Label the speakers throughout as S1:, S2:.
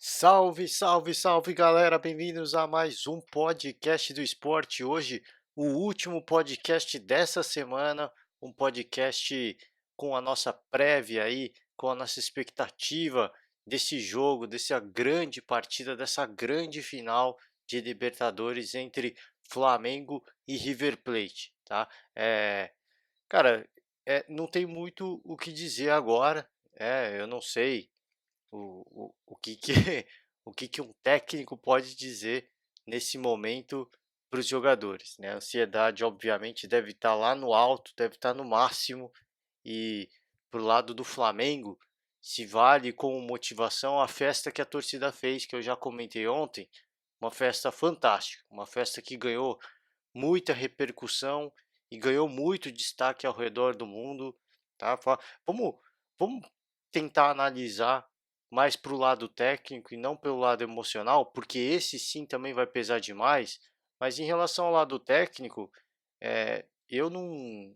S1: Salve, salve, salve galera, bem-vindos a mais um podcast do esporte. Hoje, o último podcast dessa semana, um podcast com a nossa prévia aí, com a nossa expectativa desse jogo, dessa grande partida, dessa grande final de Libertadores entre Flamengo e River Plate, tá? Cara, não tem muito o que dizer agora, eu não sei o que que o que que um técnico pode dizer nesse momento para os jogadores, né? A ansiedade, obviamente, deve estar lá no alto, deve estar no máximo. E pro lado do Flamengo, se vale como motivação a festa que a torcida fez, que eu já comentei ontem, uma festa fantástica, uma festa que ganhou muita repercussão e ganhou muito destaque ao redor do mundo, tá? Vamos, vamos tentar analisar mais para o lado técnico e não pelo lado emocional, porque esse sim também vai pesar demais. Mas em relação ao lado técnico, eu não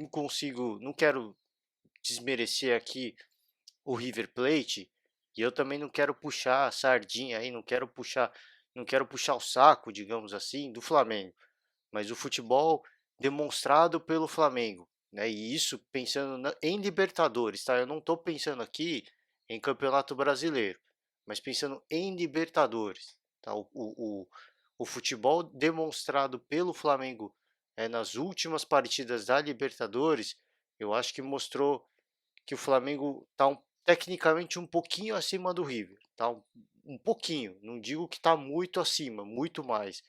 S1: consigo, não quero desmerecer aqui o River Plate e eu também não quero puxar a sardinha aí, não quero puxar o saco, digamos assim, do Flamengo, mas o futebol demonstrado pelo Flamengo, né? E isso pensando em Libertadores, tá? Eu não estou pensando aqui em Campeonato Brasileiro, mas pensando em Libertadores, tá? O futebol demonstrado pelo Flamengo nas últimas partidas da Libertadores, eu acho que mostrou que o Flamengo está tecnicamente um pouquinho acima do River, tá? Um pouquinho, não digo que está muito acima, muito mais,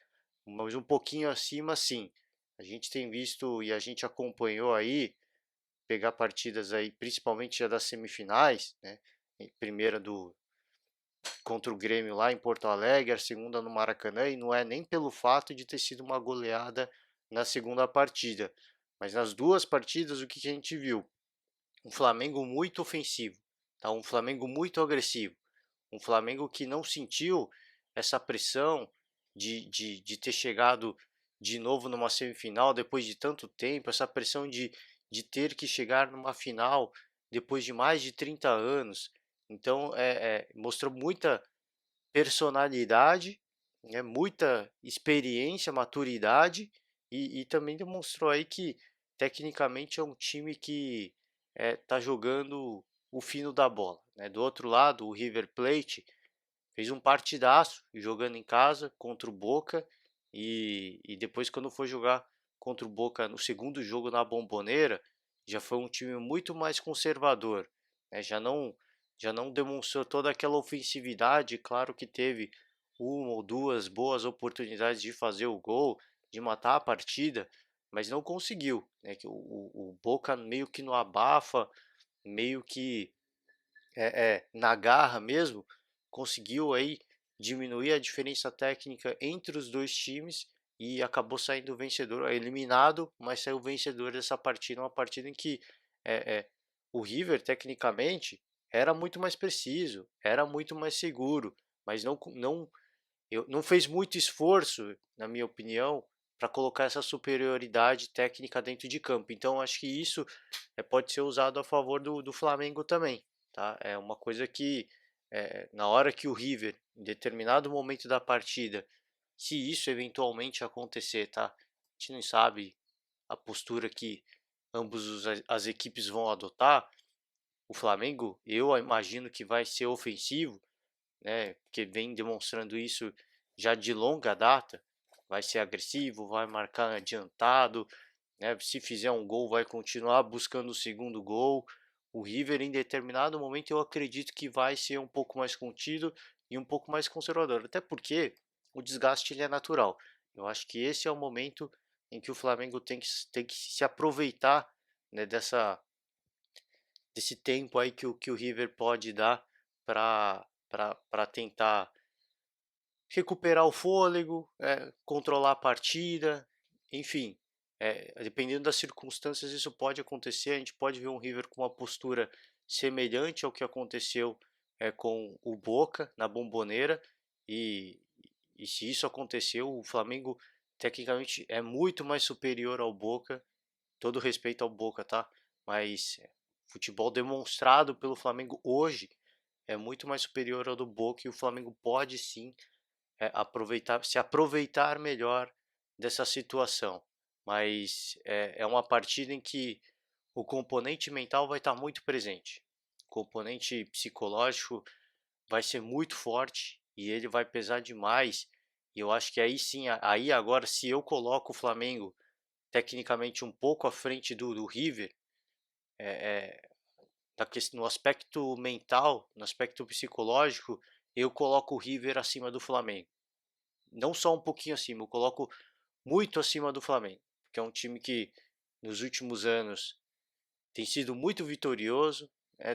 S1: mas um pouquinho acima, sim. A gente tem visto e a gente acompanhou aí pegar partidas aí, principalmente já das semifinais, né? Primeira do contra o Grêmio lá em Porto Alegre, a segunda no Maracanã, e não é nem pelo fato de ter sido uma goleada na segunda partida, mas nas duas partidas o que a gente viu? Um Flamengo muito ofensivo, tá? Um Flamengo muito agressivo, um Flamengo que não sentiu essa pressão de ter chegado de novo numa semifinal depois de tanto tempo, essa pressão de ter que chegar numa final depois de mais de 30 anos. Então, mostrou muita personalidade, né, muita experiência, maturidade e também demonstrou aí que tecnicamente é um time que está jogando o fino da bola, né? Do outro lado, o River Plate fez um partidaço jogando em casa contra o Boca e depois quando foi jogar contra o Boca no segundo jogo na Bomboneira, já foi um time muito mais conservador, né? Já não demonstrou toda aquela ofensividade, claro que teve uma ou duas boas oportunidades de fazer o gol, de matar a partida, mas não conseguiu, né? Que o Boca meio que no abafa, meio que na garra mesmo, conseguiu aí diminuir a diferença técnica entre os dois times e acabou saindo vencedor, eliminado, mas saiu vencedor dessa partida, uma partida em que é, é, o River tecnicamente era muito mais preciso, era muito mais seguro, mas não fez muito esforço, na minha opinião, para colocar essa superioridade técnica dentro de campo. Então, acho que isso pode ser usado a favor do Flamengo também, tá? É uma coisa que, na hora que o River, em determinado momento da partida, se isso eventualmente acontecer, tá? A gente não sabe a postura que as equipes vão adotar. O Flamengo, eu imagino que vai ser ofensivo, né? Porque vem demonstrando isso já de longa data. Vai ser agressivo, vai marcar adiantado, né? Se fizer um gol, vai continuar buscando o segundo gol. O River, em determinado momento, eu acredito que vai ser um pouco mais contido e um pouco mais conservador, até porque o desgaste ele é natural. Eu acho que esse é o momento em que o Flamengo tem que se aproveitar, né, desse tempo aí que o River pode dar para tentar recuperar o fôlego, controlar a partida, enfim, dependendo das circunstâncias isso pode acontecer. A gente pode ver um River com uma postura semelhante ao que aconteceu com o Boca na Bomboneira e, e se isso aconteceu, o Flamengo tecnicamente é muito mais superior ao Boca, todo respeito ao Boca, tá? Mas futebol demonstrado pelo Flamengo hoje é muito mais superior ao do Boca e o Flamengo pode sim se aproveitar melhor dessa situação. Mas é uma partida em que o componente mental vai estar muito presente. O componente psicológico vai ser muito forte e ele vai pesar demais. E eu acho que aí sim, aí agora, se eu coloco o Flamengo tecnicamente um pouco à frente do River, é, é, no aspecto mental, no aspecto psicológico, eu coloco o River acima do Flamengo. Não só um pouquinho acima, eu coloco muito acima do Flamengo, que é um time que nos últimos anos tem sido muito vitorioso,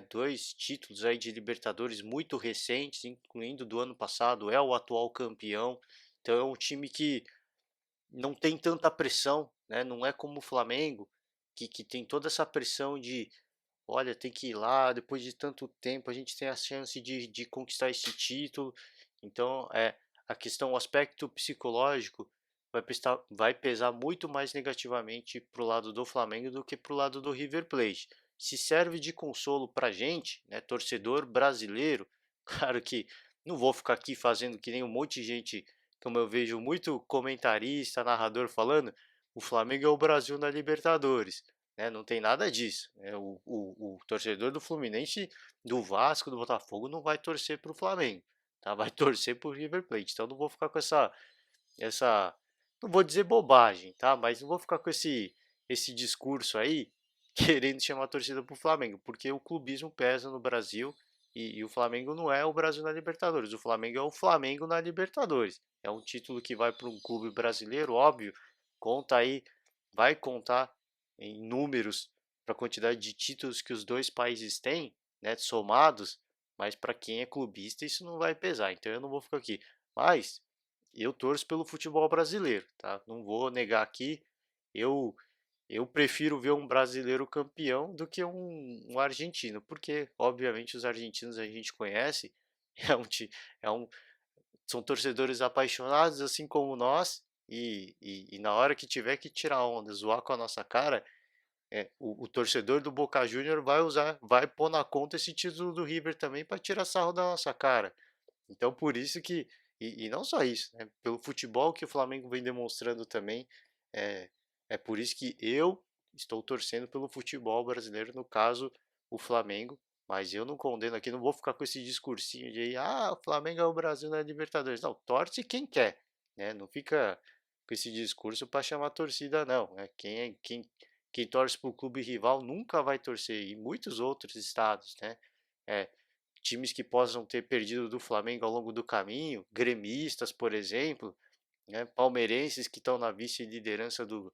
S1: dois títulos aí de Libertadores muito recentes, incluindo do ano passado, é o atual campeão. Então é um time que não tem tanta pressão, né? Não é como o Flamengo, que tem toda essa pressão de, olha, tem que ir lá, depois de tanto tempo a gente tem a chance de conquistar esse título. Então, a questão, o aspecto psicológico vai pesar muito mais negativamente para o lado do Flamengo do que para o lado do River Plate. Se serve de consolo para a gente, né, torcedor brasileiro, claro que não vou ficar aqui fazendo que nem um monte de gente, como eu vejo muito comentarista, narrador falando, o Flamengo é o Brasil na Libertadores, né? Não tem nada disso, né? O torcedor do Fluminense, do Vasco, do Botafogo não vai torcer para o Flamengo, tá? Vai torcer para o River Plate. Então não vou ficar com essa, não vou dizer bobagem, tá? Mas não vou ficar com esse discurso aí querendo chamar a torcida para o Flamengo, porque o clubismo pesa no Brasil e o Flamengo não é o Brasil na Libertadores. O Flamengo é o Flamengo na Libertadores. É um título que vai para um clube brasileiro, óbvio. Conta aí, vai contar em números para a quantidade de títulos que os dois países têm, né, somados, mas para quem é clubista isso não vai pesar, então eu não vou ficar aqui. Mas eu torço pelo futebol brasileiro, tá? Não vou negar aqui, eu eu prefiro ver um brasileiro campeão do que um argentino, porque obviamente os argentinos a gente conhece, é um, é um, são torcedores apaixonados assim como nós, e na hora que tiver que tirar onda, zoar com a nossa cara, o torcedor do Boca Júnior vai pôr na conta esse título do River também para tirar sarro da nossa cara. Então por isso que, e não só isso, né? Pelo futebol que o Flamengo vem demonstrando também, é, é por isso que eu estou torcendo pelo futebol brasileiro, no caso o Flamengo, mas eu não condeno aqui, não vou ficar com esse discursinho de o Flamengo é o Brasil na Libertadores. Não, torce quem quer, né? Não fica com esse discurso para chamar a torcida, não, né? Quem torce para o clube rival nunca vai torcer, e muitos outros estados, né? É, times que possam ter perdido do Flamengo ao longo do caminho, gremistas, por exemplo, né, palmeirenses que estão na vice-liderança do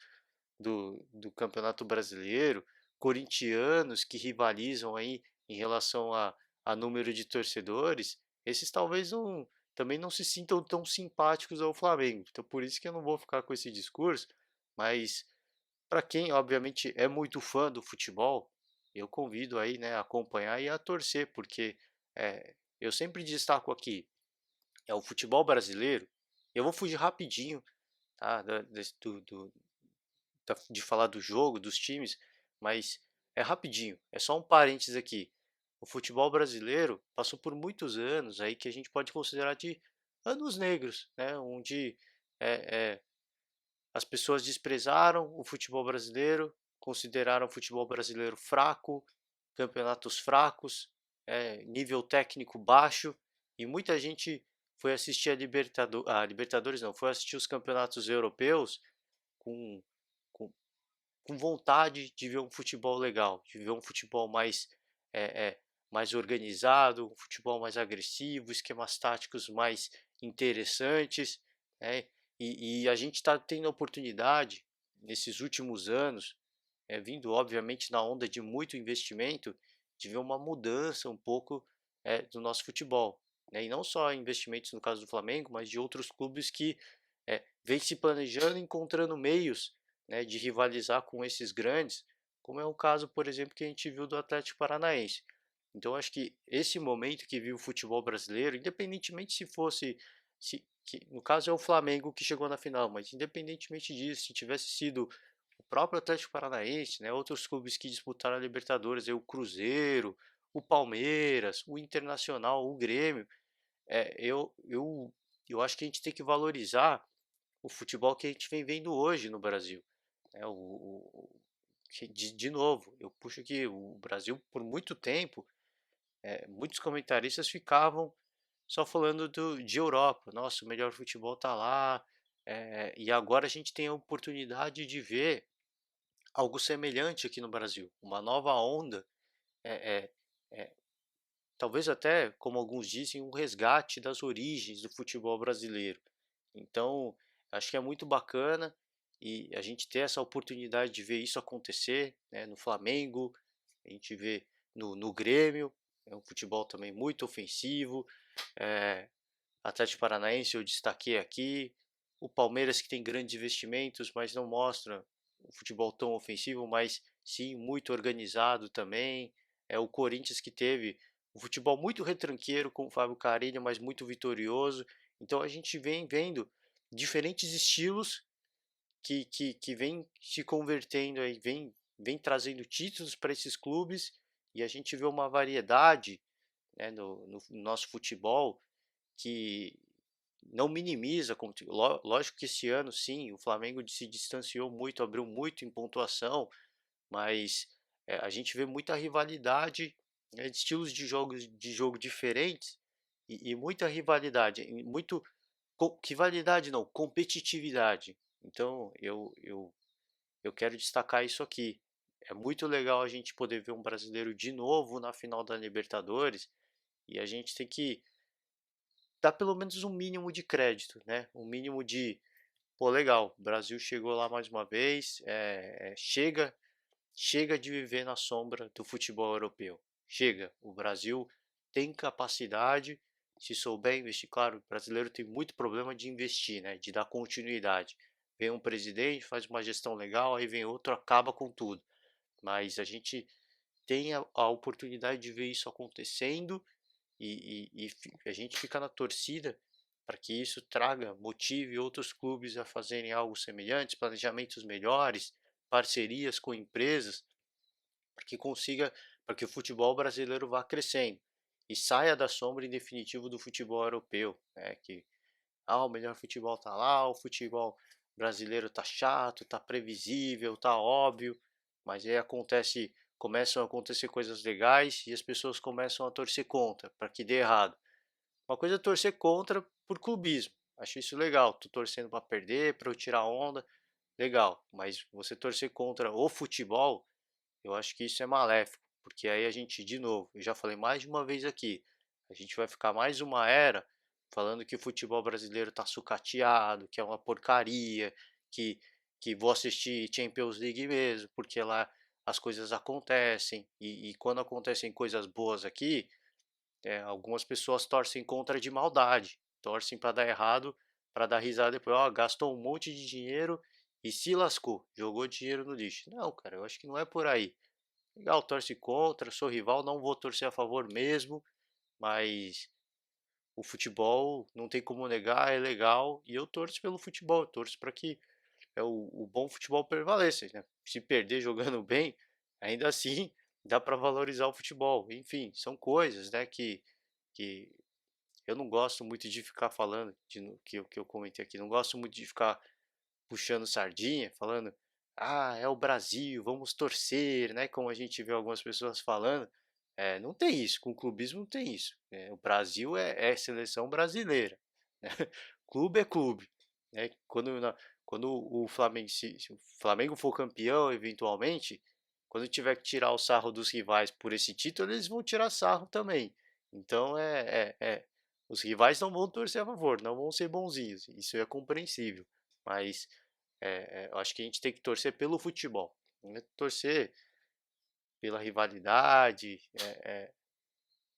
S1: Campeonato Brasileiro, corintianos que rivalizam aí em relação a número de torcedores, esses talvez também não se sintam tão simpáticos ao Flamengo. Então por isso que eu não vou ficar com esse discurso, mas para quem obviamente é muito fã do futebol, eu convido aí, né, a acompanhar e a torcer, porque eu sempre destaco aqui, é o futebol brasileiro. Eu vou fugir rapidinho, tá, de falar do jogo, dos times, mas é rapidinho, é só um parênteses aqui. O futebol brasileiro passou por muitos anos aí que a gente pode considerar de anos negros, né, onde é, as pessoas desprezaram o futebol brasileiro, consideraram o futebol brasileiro fraco, campeonatos fracos, nível técnico baixo, e muita gente foi assistir a Libertadores, não, foi assistir os campeonatos europeus com, com, com vontade de ver um futebol legal, de ver um futebol é, é, mais organizado, um futebol mais agressivo, esquemas táticos mais interessantes, né? E a gente está tendo a oportunidade, nesses últimos anos, vindo obviamente na onda de muito investimento, de ver uma mudança um pouco do nosso futebol, né? E não só investimentos no caso do Flamengo, mas de outros clubes que vem se planejando, encontrando meios, né, de rivalizar com esses grandes, como é o caso, por exemplo, que a gente viu do Atlético Paranaense. Então acho que esse momento que viu o futebol brasileiro, independentemente se fosse, no caso é o Flamengo que chegou na final, mas independentemente disso, se tivesse sido o próprio Atlético Paranaense, né, outros clubes que disputaram a Libertadores, aí o Cruzeiro, o Palmeiras, o Internacional, o Grêmio. Eu acho que a gente tem que valorizar o futebol que a gente vem vendo hoje no Brasil. Né? De novo, eu puxo que o Brasil, por muito tempo, muitos comentaristas ficavam só falando de Europa. Nossa, o melhor futebol está lá. E agora a gente tem a oportunidade de ver algo semelhante aqui no Brasil, uma nova onda, é, é, é, talvez até, como alguns dizem, um resgate das origens do futebol brasileiro. Então, acho que é muito bacana e a gente ter essa oportunidade de ver isso acontecer, né, no Flamengo, a gente vê no Grêmio, é um futebol também muito ofensivo, é, Atlético Paranaense eu destaquei aqui, o Palmeiras que tem grandes investimentos, mas não mostra um futebol tão ofensivo, mas sim muito organizado também. É o Corinthians que teve um futebol muito retranqueiro com o Fábio Carilli, mas muito vitorioso. Então a gente vem vendo diferentes estilos que vem se convertendo aí, vem trazendo títulos para esses clubes e a gente vê uma variedade, né, no nosso futebol que não minimiza, lógico que esse ano sim, o Flamengo se distanciou muito, abriu muito em pontuação, mas a gente vê muita rivalidade, né, de estilos de jogo diferentes e muita rivalidade, rivalidade não, competitividade. Então eu quero destacar isso aqui. É muito legal a gente poder ver um brasileiro de novo na final da Libertadores e a gente tem que dar pelo menos um mínimo de crédito, né? Um mínimo de, pô, legal, o Brasil chegou lá mais uma vez, chega de viver na sombra do futebol europeu. Chega, o Brasil tem capacidade, se souber investir, claro, o brasileiro tem muito problema de investir, né? De dar continuidade. Vem um presidente, faz uma gestão legal, aí vem outro, acaba com tudo. Mas a gente tem a oportunidade de ver isso acontecendo a gente fica na torcida para que isso traga, motive outros clubes a fazerem algo semelhante, planejamentos melhores, parcerias com empresas, para que consiga, para que o futebol brasileiro vá crescendo e saia da sombra em definitivo do futebol europeu, né? Que o melhor futebol tá lá, o futebol brasileiro tá chato, tá previsível, tá óbvio, mas aí começam a acontecer coisas legais e as pessoas começam a torcer contra, para que dê errado. Uma coisa é torcer contra por clubismo. Acho isso legal. Tô torcendo para perder, para eu tirar onda. Legal. Mas você torcer contra o futebol, eu acho que isso é maléfico. Porque aí a gente, de novo, eu já falei mais de uma vez aqui, a gente vai ficar mais uma era falando que o futebol brasileiro tá sucateado, que é uma porcaria, que, que vou assistir Champions League mesmo, porque lá as coisas acontecem. E quando acontecem coisas boas aqui, algumas pessoas torcem contra de maldade, torcem para dar errado, para dar risada depois, ó, gastou um monte de dinheiro e se lascou, jogou dinheiro no lixo. Não, cara, eu acho que não é por aí. Legal, torce contra, sou rival, não vou torcer a favor mesmo, mas o futebol não tem como negar, é legal e eu torço pelo futebol, eu torço para que o bom futebol prevaleça, né? Se perder jogando bem, ainda assim dá para valorizar o futebol. Enfim, são coisas, né, que eu não gosto muito de ficar falando, que eu comentei aqui, não gosto muito de ficar puxando sardinha, falando, é o Brasil, vamos torcer, né? Como a gente vê algumas pessoas falando. Não tem isso, com o clubismo não tem isso. O Brasil é seleção brasileira. Né? Clube é clube. Né? Quando se o Flamengo for campeão, eventualmente, quando tiver que tirar o sarro dos rivais por esse título, eles vão tirar sarro também. Então os rivais não vão torcer a favor, não vão ser bonzinhos. Isso é compreensível. Mas eu acho que a gente tem que torcer pelo futebol, né? Torcer pela rivalidade.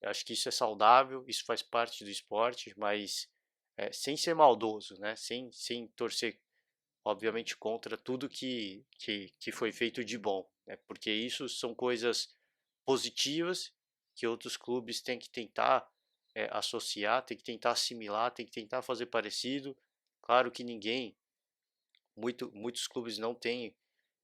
S1: Eu acho que isso é saudável, isso faz parte do esporte, mas sem ser maldoso, né? Sem torcer, obviamente, contra tudo que foi feito de bom, né? Porque isso são coisas positivas que outros clubes têm que tentar associar, têm que tentar assimilar, têm que tentar fazer parecido. Claro que muitos clubes não têm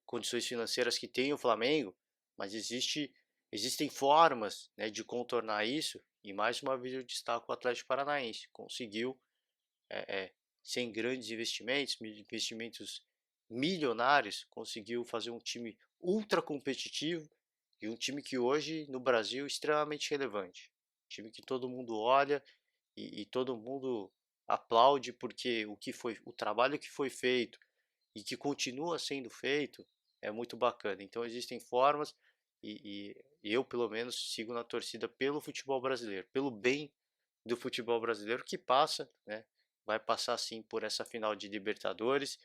S1: condições financeiras que tem o Flamengo, mas existe existem formas, né, de contornar isso, e mais uma vez eu destaco o Atlético Paranaense, conseguiu, sem grandes investimentos, investimentos milionários, conseguiu fazer um time ultra competitivo e um time que hoje no Brasil é extremamente relevante. Um time que todo mundo olha e todo mundo aplaude porque o trabalho que foi feito e que continua sendo feito é muito bacana. Então existem formas e eu pelo menos sigo na torcida pelo futebol brasileiro, pelo bem do futebol brasileiro que passa, né? Vai passar sim por essa final de Libertadores.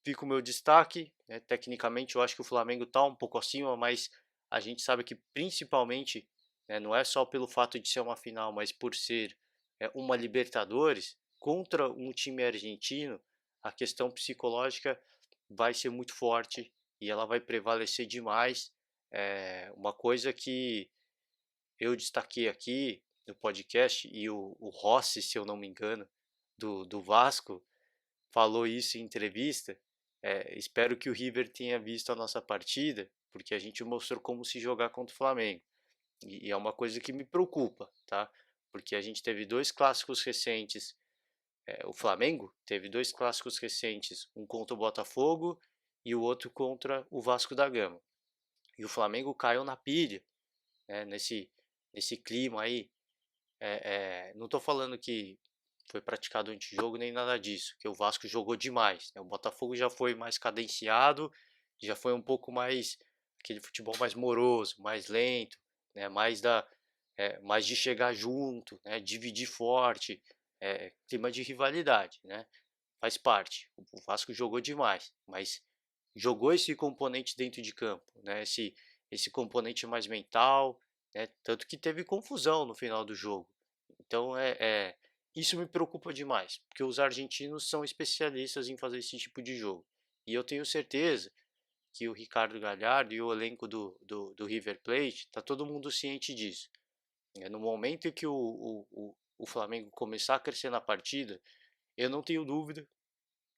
S1: Fica o meu destaque, né? Tecnicamente eu acho que o Flamengo está um pouco acima, mas a gente sabe que principalmente, né, não é só pelo fato de ser uma final, mas por ser uma Libertadores contra um time argentino, a questão psicológica vai ser muito forte e ela vai prevalecer demais. Uma coisa que eu destaquei aqui no podcast e o Rossi, se eu não me engano, do Vasco, falou isso em entrevista. Espero que o River tenha visto a nossa partida, porque a gente mostrou como se jogar contra o Flamengo. E é uma coisa que me preocupa, tá? Porque a gente teve dois clássicos recentes. O Flamengo teve dois clássicos recentes, um contra o Botafogo e o outro contra o Vasco da Gama. E o Flamengo caiu na pilha, né, nesse clima aí. Não estou falando que foi praticado antijogo nem nada disso, que o Vasco jogou demais, né? O Botafogo já foi mais cadenciado, já foi um pouco mais aquele futebol mais moroso, mais lento, né? Mais de chegar junto, né? Dividir forte, clima de rivalidade, né? Faz parte. O Vasco jogou demais, mas jogou esse componente dentro de campo, né? Esse componente mais mental, né? Tanto que teve confusão no final do jogo. Então isso me preocupa demais, porque os argentinos são especialistas em fazer esse tipo de jogo. E eu tenho certeza que o Ricardo Galhardo e o elenco do River Plate, está todo mundo ciente disso. No momento em que o Flamengo começar a crescer na partida, eu não tenho dúvida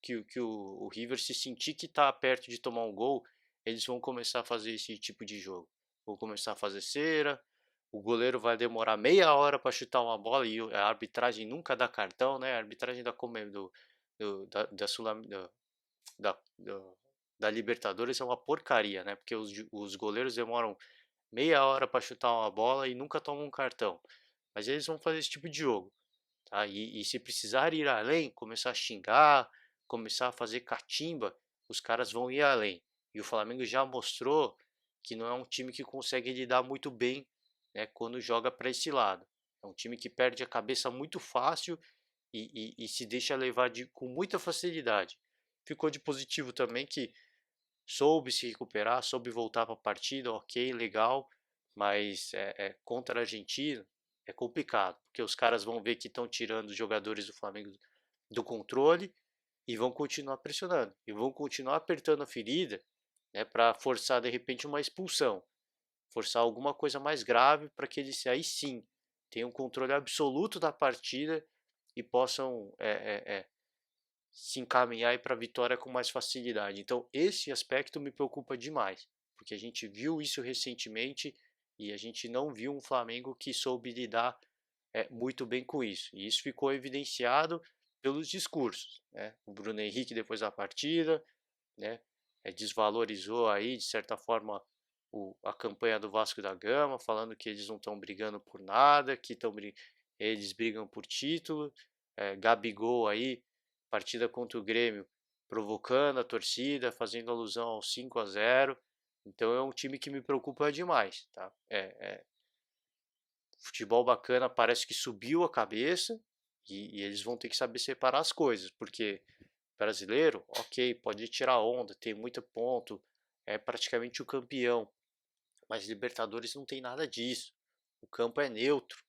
S1: que o River, se sentir que está perto de tomar um gol, eles vão começar a fazer esse tipo de jogo. Vão começar a fazer cera, o goleiro vai demorar meia hora para chutar uma bola e a arbitragem nunca dá cartão, né? A arbitragem da, da Libertadores é uma porcaria, né? Porque os goleiros demoram meia hora para chutar uma bola e nunca tomam um cartão. Mas eles vão fazer esse tipo de jogo. Tá? E se precisar ir além, começar a xingar, começar a fazer catimba, os caras vão ir além. E o Flamengo já mostrou que não é um time que consegue lidar muito bem, né, quando joga para esse lado. É um time que perde a cabeça muito fácil e se deixa levar com muita facilidade. Ficou de positivo também que soube se recuperar, soube voltar para a partida, ok, legal, mas contra a Argentina é complicado, porque os caras vão ver que estão tirando os jogadores do Flamengo do controle e vão continuar pressionando, e vão continuar apertando a ferida, né, para forçar de repente uma expulsão, forçar alguma coisa mais grave para que eles aí sim tenham controle absoluto da partida e possam se encaminhar para a vitória com mais facilidade. Então, esse aspecto me preocupa demais, porque a gente viu isso recentemente e a gente não viu um Flamengo que soube lidar muito bem com isso. E isso ficou evidenciado pelos discursos, né? O Bruno Henrique, depois da partida, né, desvalorizou aí, de certa forma, a campanha do Vasco da Gama, falando que eles não estão brigando por nada, eles brigam por título. Gabigol aí, partida contra o Grêmio, provocando a torcida, fazendo alusão ao 5-0. Então é um time que me preocupa demais, tá? Futebol bacana, parece que subiu a cabeça e eles vão ter que saber separar as coisas, porque brasileiro, ok, pode tirar onda, tem muito ponto, é praticamente o campeão, mas Libertadores não tem nada disso. O campo é neutro,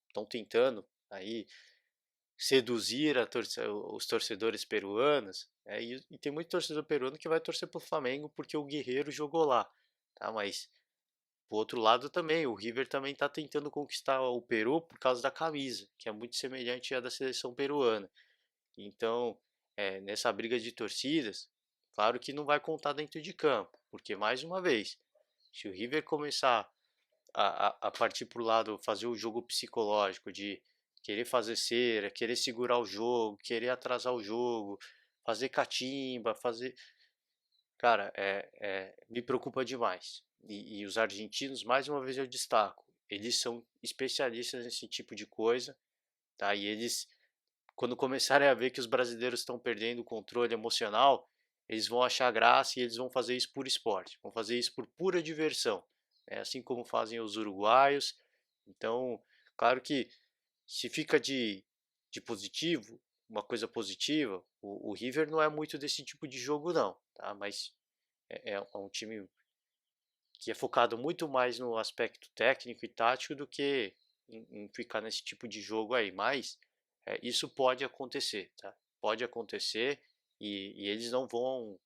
S1: estão tentando aí seduzir os torcedores peruanos, e tem muito torcedor peruano que vai torcer para o Flamengo porque o Guerreiro jogou lá, tá? Mas por outro lado também, o River também está tentando conquistar o Peru por causa da camisa, que é muito semelhante à da seleção peruana. Então, nessa briga de torcidas, claro que não vai contar dentro de campo, porque mais uma vez, Se o River começar a partir para o lado, fazer o jogo psicológico de querer fazer cera, querer segurar o jogo, querer atrasar o jogo, fazer catimba, fazer. Cara, me preocupa demais. E os argentinos, mais uma vez eu destaco, eles são especialistas nesse tipo de coisa, tá? E eles, quando começarem a ver que os brasileiros estão perdendo o controle emocional, eles vão achar graça e eles vão fazer isso por esporte, vão fazer isso por pura diversão, né? Assim como fazem os uruguaios. Então, claro que se fica de positivo, uma coisa positiva, o River não é muito desse tipo de jogo não, tá? Mas é um time que é focado muito mais no aspecto técnico e tático do que em ficar nesse tipo de jogo aí. Mas isso pode acontecer, tá? Pode acontecer e eles não vão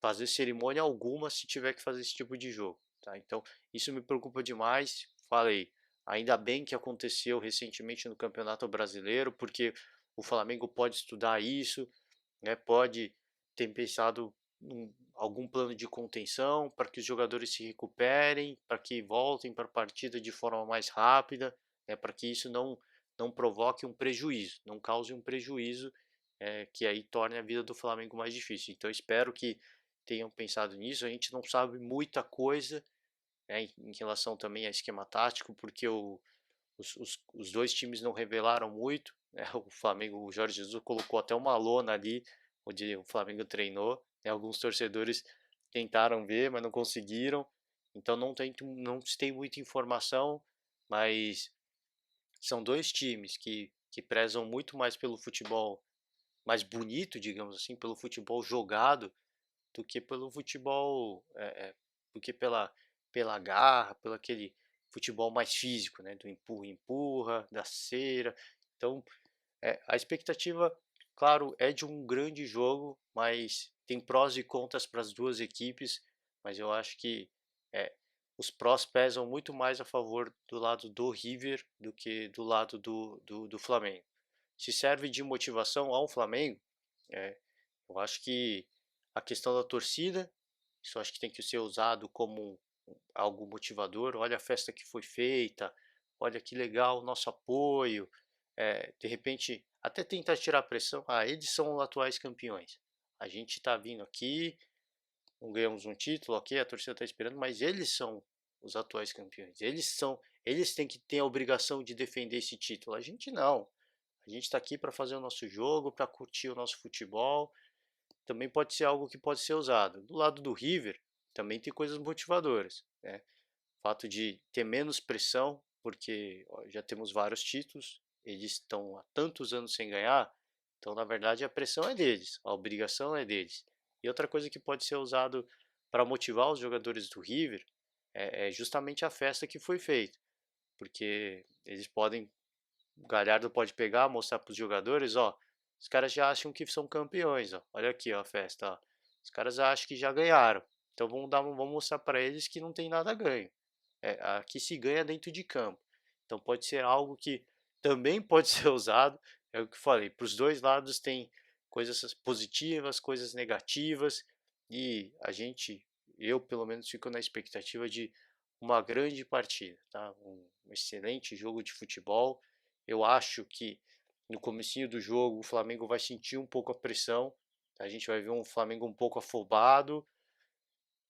S1: fazer cerimônia alguma se tiver que fazer esse tipo de jogo, tá? Então isso me preocupa demais. Falei, ainda bem que aconteceu recentemente no Campeonato Brasileiro, porque o Flamengo pode estudar isso, né? Pode ter pensado em algum plano de contenção para que os jogadores se recuperem, para que voltem para a partida de forma mais rápida, né? Para que isso não provoque um prejuízo, não cause um prejuízo que aí torne a vida do Flamengo mais difícil. Então espero que tenham pensado nisso. A gente não sabe muita coisa, né, em relação também a esquema tático, porque os dois times não revelaram muito, né? O Flamengo, o Jorge Jesus colocou até uma lona ali onde o Flamengo treinou, né? Alguns torcedores tentaram ver, mas não conseguiram. Então não se tem muita informação, mas são dois times que prezam muito mais pelo futebol mais bonito, digamos assim, pelo futebol jogado, do que pelo futebol, do que pela garra, pelo aquele futebol mais físico, né? Do empurra-empurra, da cera. Então, a expectativa, claro, é de um grande jogo, mas tem prós e contras para as duas equipes, mas eu acho que é, os prós pesam muito mais a favor do lado do River do que do lado do Flamengo. Se serve de motivação ao Flamengo, é, eu acho que a questão da torcida, isso acho que tem que ser usado como algo motivador. Olha a festa que foi feita, olha que legal o nosso apoio. De repente, até tentar tirar a pressão. Ah, eles são os atuais campeões. A gente está vindo aqui, não ganhamos um título, ok, a torcida está esperando, mas eles são os atuais campeões. Eles têm que ter a obrigação de defender esse título. A gente não. A gente está aqui para fazer o nosso jogo, para curtir o nosso futebol. Também pode ser algo que pode ser usado. Do lado do River, também tem coisas motivadoras, né? O fato de ter menos pressão, porque ó, já temos vários títulos, eles estão há tantos anos sem ganhar, então na verdade a pressão é deles, a obrigação é deles. E outra coisa que pode ser usado para motivar os jogadores do River é justamente a festa que foi feita, porque eles podem, o Galhardo pode pegar, mostrar para os jogadores, ó, os caras já acham que são campeões, ó, olha aqui ó, a festa, ó. Os caras acham que já ganharam, então vamos mostrar para eles que não tem nada a ganho. Aqui se ganha dentro de campo. Então pode ser algo que também pode ser usado, é o que eu falei, para os dois lados tem coisas positivas, coisas negativas, e eu pelo menos fico na expectativa de uma grande partida, tá? Um excelente jogo de futebol. Eu acho que no comecinho do jogo o Flamengo vai sentir um pouco a pressão, tá? A gente vai ver um Flamengo um pouco afobado,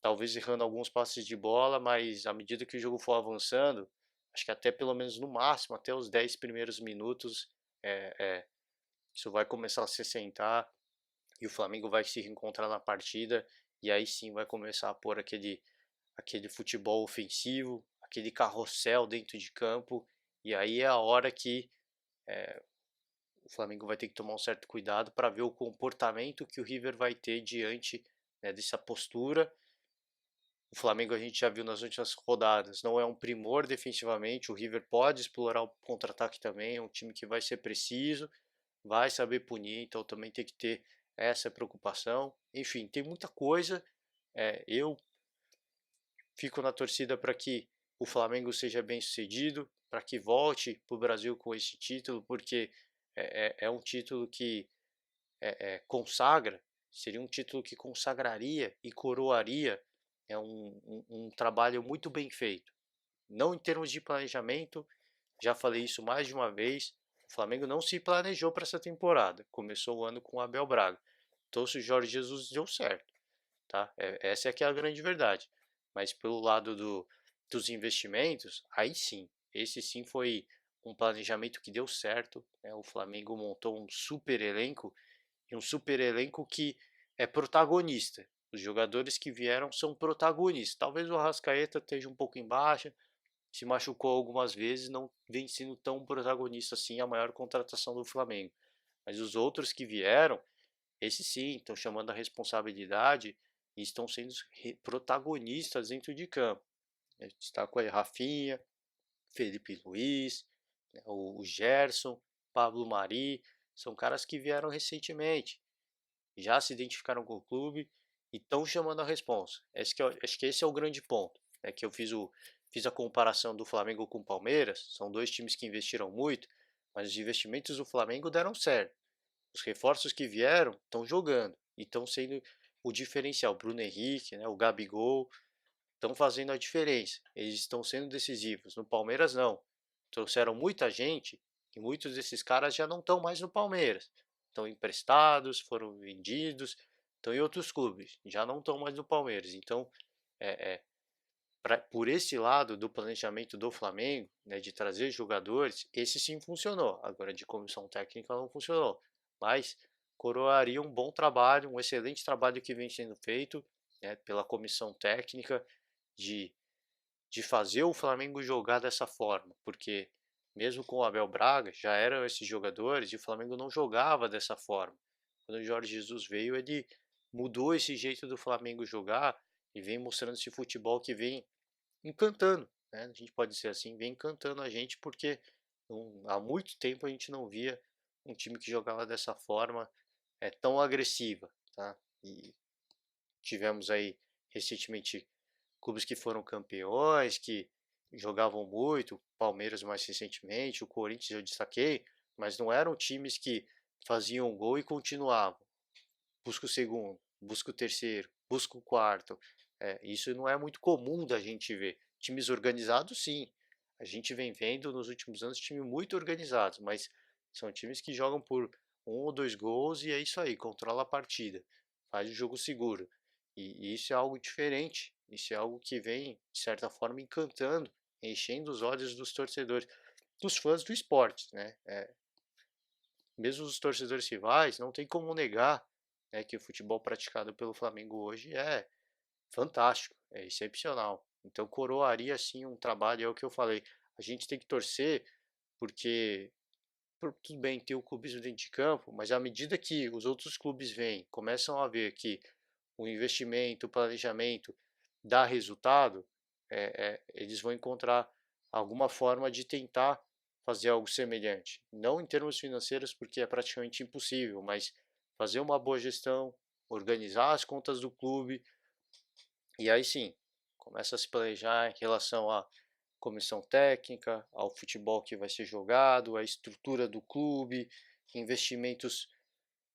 S1: talvez errando alguns passes de bola, mas à medida que o jogo for avançando, acho que até pelo menos no máximo, até os 10 primeiros minutos, é, é, isso vai começar a se sentar e o Flamengo vai se reencontrar na partida e aí sim vai começar a pôr aquele futebol ofensivo, aquele carrossel dentro de campo e aí é a hora que o Flamengo vai ter que tomar um certo cuidado para ver o comportamento que o River vai ter diante, né, dessa postura. O Flamengo a gente já viu nas últimas rodadas, não é um primor defensivamente, o River pode explorar o contra-ataque também, é um time que vai ser preciso, vai saber punir, então também tem que ter essa preocupação. Enfim, tem muita coisa. Eu fico na torcida para que o Flamengo seja bem sucedido, para que volte para o Brasil com esse título, porque é um título que consagra, seria um título que consagraria e coroaria é um trabalho muito bem feito. Não em termos de planejamento, já falei isso mais de uma vez, o Flamengo não se planejou para essa temporada. Começou o ano com o Abel Braga. Então, se o Jorge Jesus deu certo, tá? Essa é que é a grande verdade. Mas pelo lado dos investimentos, aí sim, esse sim foi um planejamento que deu certo, né? O Flamengo montou um super elenco e um super elenco que é protagonista. Os jogadores que vieram são protagonistas. Talvez o Arrascaeta esteja um pouco embaixo, se machucou algumas vezes, não vem sendo tão protagonista assim a maior contratação do Flamengo. Mas os outros que vieram, esses sim, estão chamando a responsabilidade e estão sendo protagonistas dentro de campo. Eu destaco aí Rafinha, Felipe Luiz, né, o Gerson, Pablo Mari, são caras que vieram recentemente, já se identificaram com o clube e estão chamando a responsa. Acho que esse é o grande ponto. É que eu fiz a comparação do Flamengo com o Palmeiras, são dois times que investiram muito, mas os investimentos do Flamengo deram certo. Os reforços que vieram estão jogando e estão sendo o diferencial. Bruno Henrique, né, o Gabigol, estão fazendo a diferença. Eles estão sendo decisivos. No Palmeiras, não. Trouxeram muita gente e muitos desses caras já não estão mais no Palmeiras. Estão emprestados, foram vendidos, estão em outros clubes, já não estão mais no Palmeiras. Então, é, é, por esse lado do planejamento do Flamengo, né, de trazer jogadores, esse sim funcionou. Agora, de comissão técnica, não funcionou. Mas coroaria um bom trabalho, um excelente trabalho que vem sendo feito, né, pela comissão técnica de, de fazer o Flamengo jogar dessa forma, porque mesmo com o Abel Braga, já eram esses jogadores e o Flamengo não jogava dessa forma. Quando o Jorge Jesus veio, ele mudou esse jeito do Flamengo jogar e vem mostrando esse futebol que vem encantando, né? A gente pode dizer assim, vem encantando a gente porque há muito tempo a gente não via um time que jogava dessa forma tão agressiva, tá? E tivemos aí recentemente clubes que foram campeões, que jogavam muito, Palmeiras mais recentemente, o Corinthians eu destaquei, mas não eram times que faziam gol e continuavam. Busca o segundo, busca o terceiro, busca o quarto. Isso não é muito comum da gente ver. Times organizados, sim. A gente vem vendo nos últimos anos times muito organizados, mas são times que jogam por um ou dois gols e é isso aí, controla a partida, faz o jogo seguro. E isso é algo diferente, isso é algo que vem, de certa forma, encantando, enchendo os olhos dos torcedores, dos fãs do esporte, né? Mesmo os torcedores rivais, não tem como negar, né, que o futebol praticado pelo Flamengo hoje é fantástico, é excepcional. Então coroaria sim um trabalho, é o que eu falei. A gente tem que torcer porque tudo bem ter o clubismo dentro de campo, mas à medida que os outros clubes vêm, começam a ver que o investimento, o planejamento dá resultado, eles vão encontrar alguma forma de tentar fazer algo semelhante. Não em termos financeiros, porque é praticamente impossível, mas fazer uma boa gestão, organizar as contas do clube, e aí sim, começa a se planejar em relação à comissão técnica, ao futebol que vai ser jogado, à estrutura do clube, investimentos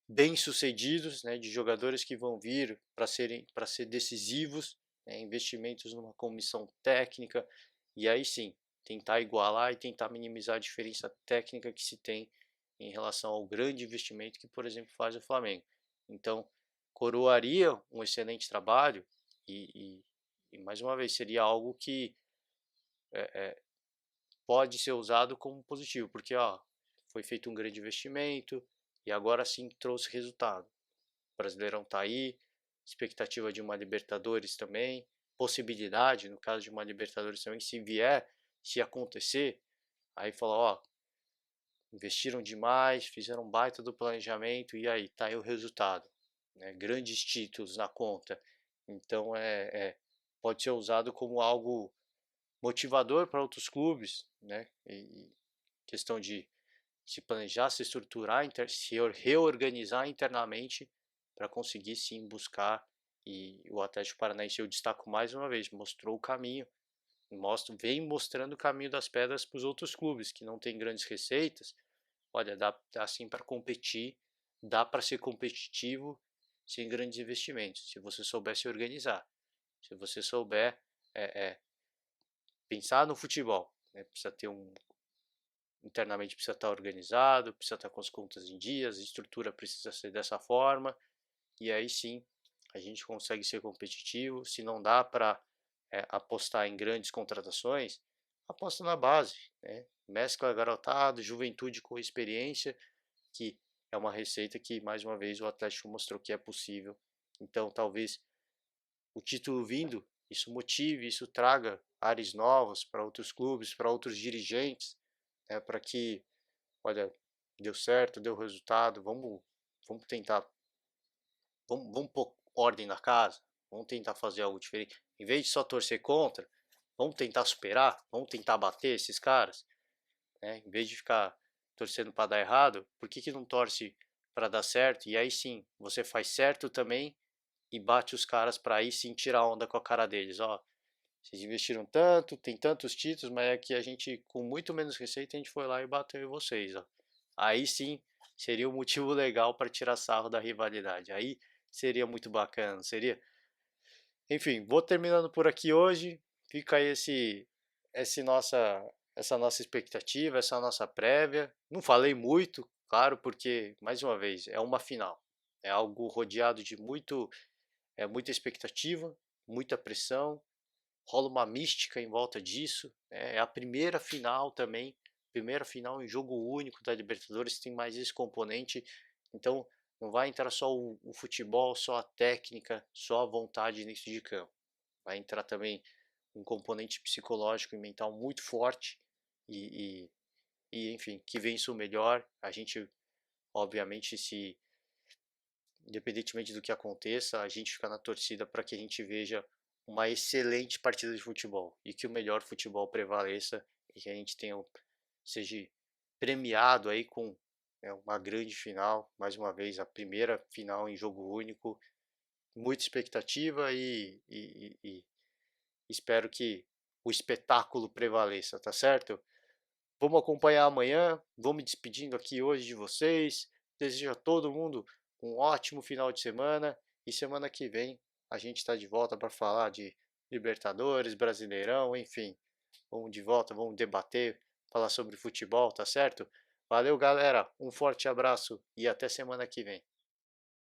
S1: bem-sucedidos, né, de jogadores que vão vir para ser decisivos, né, investimentos numa comissão técnica, e aí sim, tentar igualar e tentar minimizar a diferença técnica que se tem em relação ao grande investimento que, por exemplo, faz o Flamengo. Então, coroaria um excelente trabalho e mais uma vez, seria algo que pode ser usado como positivo, porque ó, foi feito um grande investimento e agora sim trouxe resultado. O Brasileirão está aí, expectativa de uma Libertadores também, possibilidade, no caso de uma Libertadores também, se vier, se acontecer, aí fala, ó, investiram demais, fizeram um baita do planejamento e aí tá aí o resultado, né? Grandes títulos na conta. Então pode ser usado como algo motivador para outros clubes, né? E questão de se planejar, se estruturar, se reorganizar internamente para conseguir sim buscar. E o Atlético Paranaense, eu destaco mais uma vez, mostrou o caminho, vem mostrando o caminho das pedras para os outros clubes que não têm grandes receitas. Olha, dá sim para competir, dá para ser competitivo sem grandes investimentos, se você souber se organizar. Se você souber pensar no futebol, né? Precisa ter internamente precisa estar organizado, precisa estar com as contas em dias, a estrutura precisa ser dessa forma, e aí sim a gente consegue ser competitivo. Se não dá para apostar em grandes contratações, aposta na base, né? Mescla garotado, juventude com experiência, que é uma receita que mais uma vez o Atlético mostrou que é possível. Então talvez o título vindo, isso motive, isso traga ares novos para outros clubes, para outros dirigentes, né, para que, olha, deu certo, deu resultado, vamos tentar, vamos pôr ordem na casa, vamos tentar fazer algo diferente. Em vez de só torcer contra, vamos tentar superar, vamos tentar bater esses caras, né? Em vez de ficar torcendo para dar errado, por que não torce para dar certo? E aí sim, você faz certo também e bate os caras para aí sim tirar onda com a cara deles, ó. Vocês investiram tanto, tem tantos títulos, mas é que a gente, com muito menos receita, a gente foi lá e bateu em vocês, ó. Aí sim seria um motivo legal para tirar sarro da rivalidade. Aí seria muito bacana, seria. Enfim, vou terminando por aqui hoje. Fica aí esse nossa, essa nossa expectativa, essa nossa prévia. Não falei muito, claro, porque, mais uma vez, é uma final. É algo rodeado de muita expectativa, muita pressão, rola uma mística em volta disso, né? É a primeira final também, primeira final em jogo único da Libertadores, tem mais esse componente, então não vai entrar só o futebol, só a técnica, só a vontade dentro de campo, vai entrar também um componente psicológico e mental muito forte e, enfim, que vença o melhor. A gente, obviamente, se independentemente do que aconteça, a gente fica na torcida para que a gente veja uma excelente partida de futebol e que o melhor futebol prevaleça e que a gente seja premiado aí com uma grande final, mais uma vez a primeira final em jogo único, muita expectativa e espero que o espetáculo prevaleça, tá certo? Vamos acompanhar amanhã. Vou me despedindo aqui hoje de vocês. Desejo a todo mundo um ótimo final de semana. E semana que vem a gente está de volta para falar de Libertadores, Brasileirão, enfim. Vamos de volta, vamos debater, falar sobre futebol, tá certo? Valeu, galera. Um forte abraço e até semana que vem.